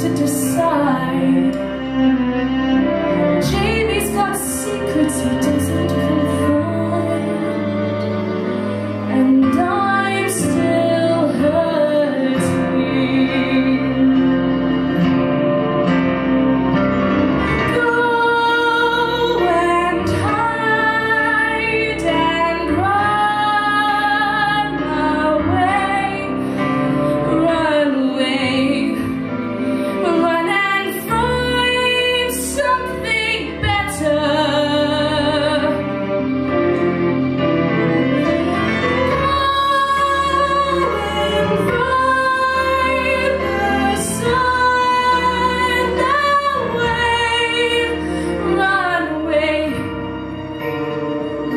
to decide. Jamie's got secrets he doesn't confide, and I'm still hurting. Go and hide and run away, run away, run and find something better.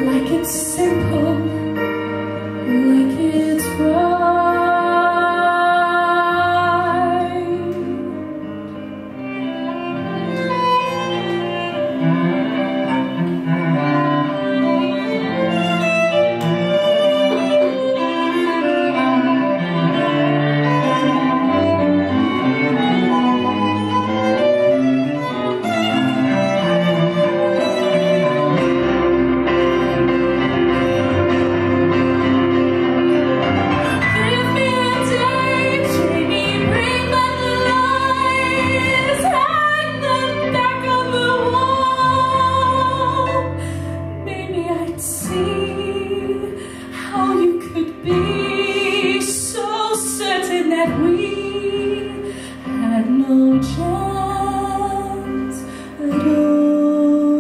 Like it's simple, like it's right. Be so certain that we had no chance at all.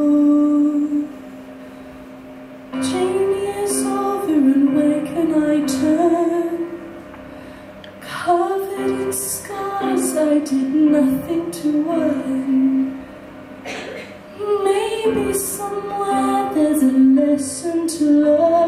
Jamie is over, and where can I turn? Covered in scars I did nothing to earn. Maybe somewhere there's a lesson to learn.